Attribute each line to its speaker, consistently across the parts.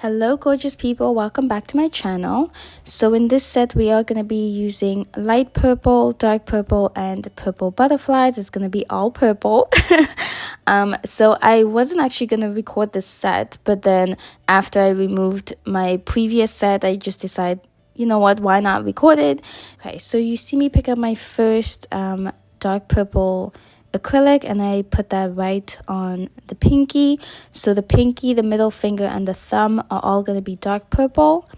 Speaker 1: Hello gorgeous people, welcome back to my channel. So in this set we are going to be using light purple, dark purple, and purple butterflies. It's going to be all purple. So I wasn't actually going to record this set, but then after I removed my previous set, I just decided, you know what, why not record it? Okay, so you see me pick up my first dark purple acrylic, and I put that right on the pinky. So the pinky, the middle finger, and the thumb are all going to be dark purple.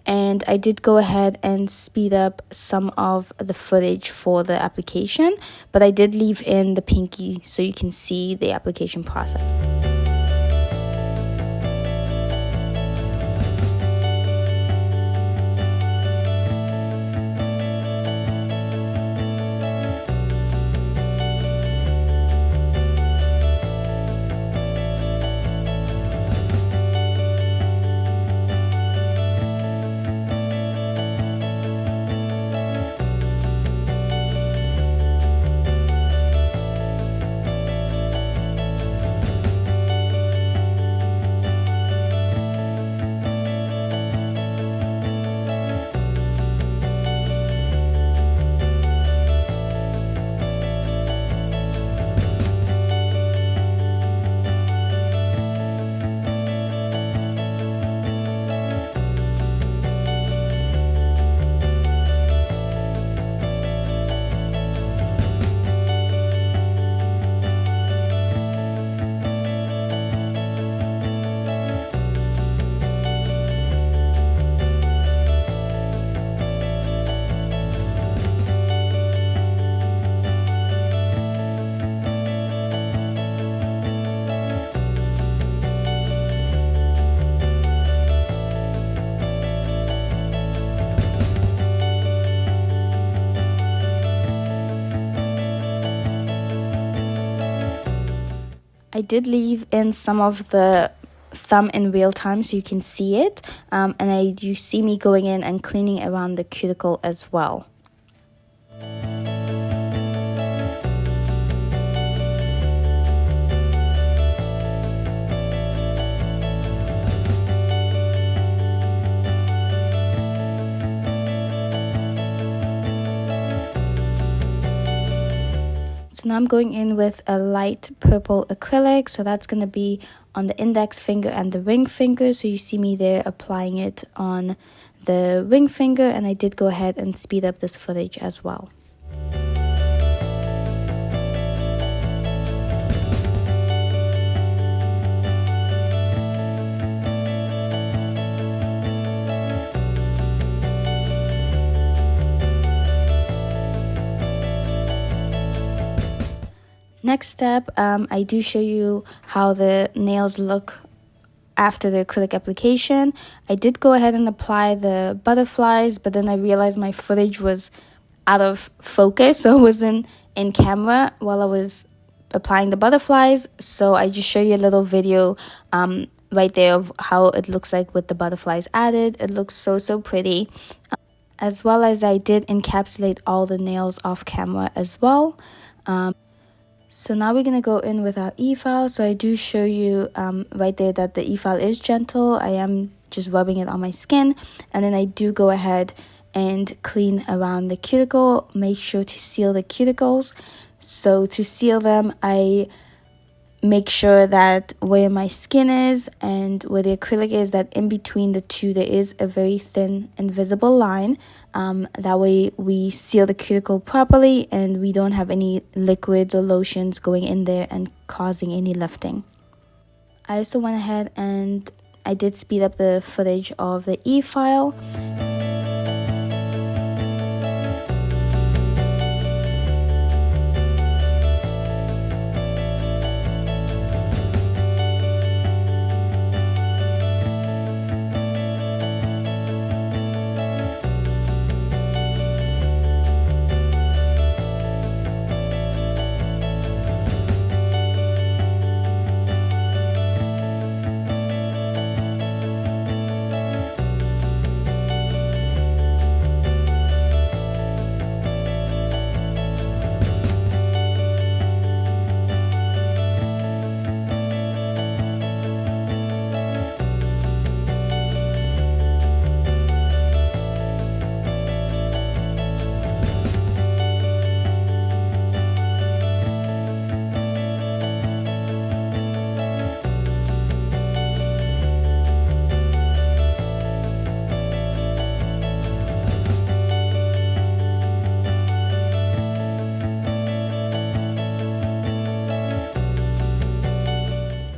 Speaker 1: And I did go ahead and speed up some of the footage for the application, but I did leave in the pinky so you can see the application process. I did leave in some of the thumb in real time so you can see it, and you see me going in and cleaning around the cuticle as well. So now I'm going in with a light purple acrylic, so that's going to be on the index finger and the ring finger. So you see me there applying it on the ring finger, and I did go ahead and speed up this footage as well. Next step, I do show you how the nails look after the acrylic application. I did go ahead and apply the butterflies, but then I realized my footage was out of focus, so it wasn't in camera while I was applying the butterflies. So I just show you a little video right there of how it looks like with the butterflies added. It looks so pretty. As well as I did encapsulate all the nails off camera as well. So now we're going to go in with our e-file. So I do show you right there that the e-file is gentle. I am just rubbing it on my skin. And then I do go ahead and clean around the cuticle. Make sure to seal the cuticles. So to seal them, I make sure that where my skin is and where the acrylic is, that in between the two there is a very thin invisible line. That way we seal the cuticle properly and we don't have any liquids or lotions going in there and causing any lifting. I also went ahead and I did speed up the footage of the e-file.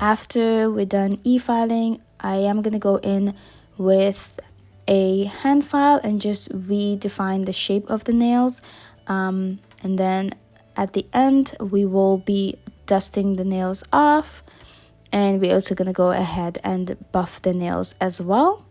Speaker 1: After we're done e-filing, I am going to go in with a hand file and just redefine the shape of the nails. And then at the end, we will be dusting the nails off. And we're also going to go ahead and buff the nails as well.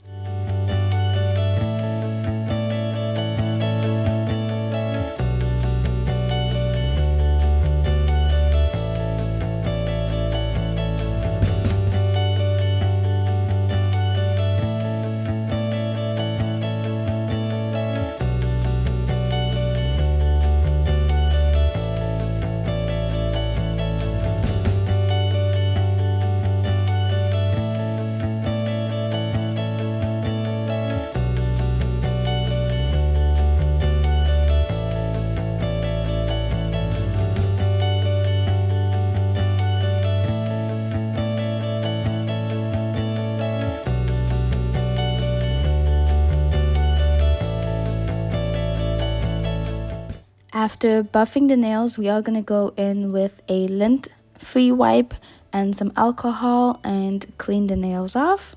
Speaker 1: After buffing the nails, we are going to go in with a lint-free wipe and some alcohol and clean the nails off.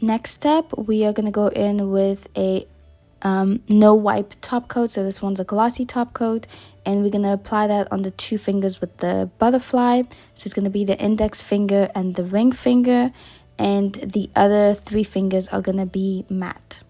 Speaker 1: Next step, we are going to go in with a no wipe top coat. So this one's a glossy top coat, and we're going to apply that on the 2 fingers with the butterfly. So it's going to be the index finger and the ring finger, and the other 3 fingers are going to be matte.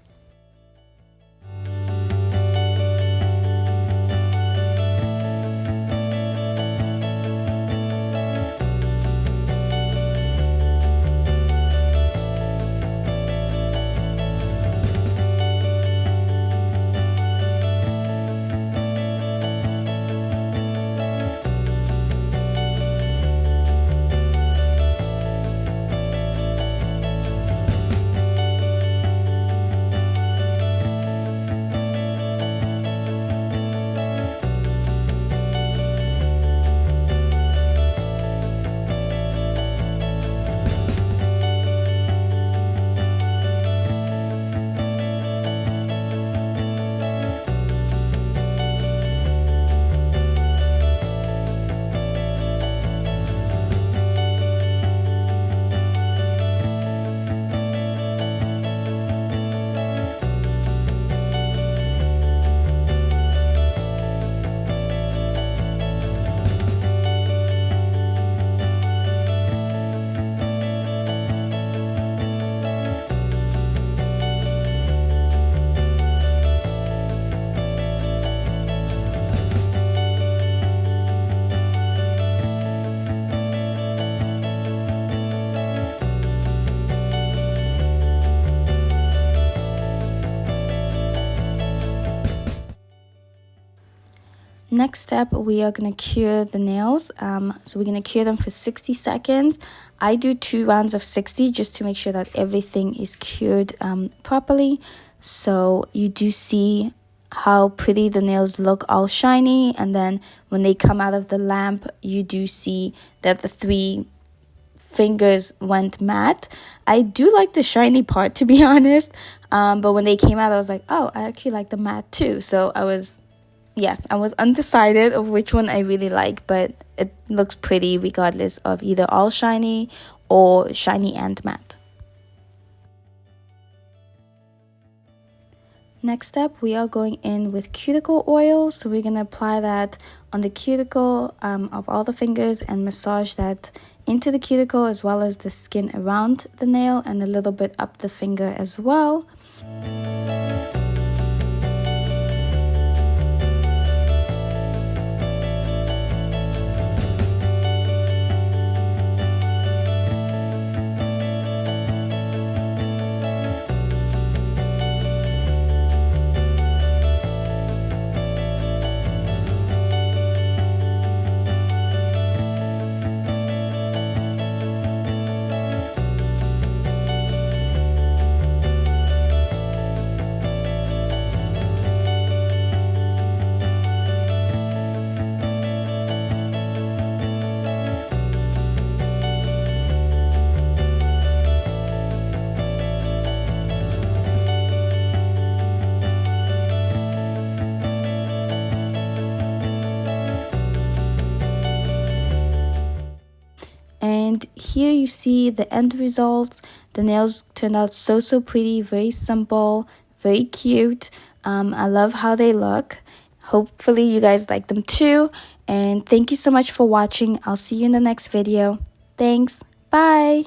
Speaker 1: Next step, we are going to cure the nails. So we're going to cure them for 60 seconds. I do 2 rounds of 60 just to make sure that everything is cured properly. So you do see how pretty the nails look, all shiny, and then when they come out of the lamp, you do see that the 3 fingers went matte. I do like the shiny part, to be honest, but when they came out, I was like, oh, I actually like the matte too. So I was undecided of which one I really like, but it looks pretty regardless of either all shiny or shiny and matte. Next step, we are going in with cuticle oil. So we're going to apply that on the cuticle of all the fingers and massage that into the cuticle as well as the skin around the nail and a little bit up the finger as well. And here you see the end results. The nails turned out so pretty, very simple, very cute. I love how they look. Hopefully you guys like them too. And thank you so much for watching. I'll see you in the next video. Thanks. Bye.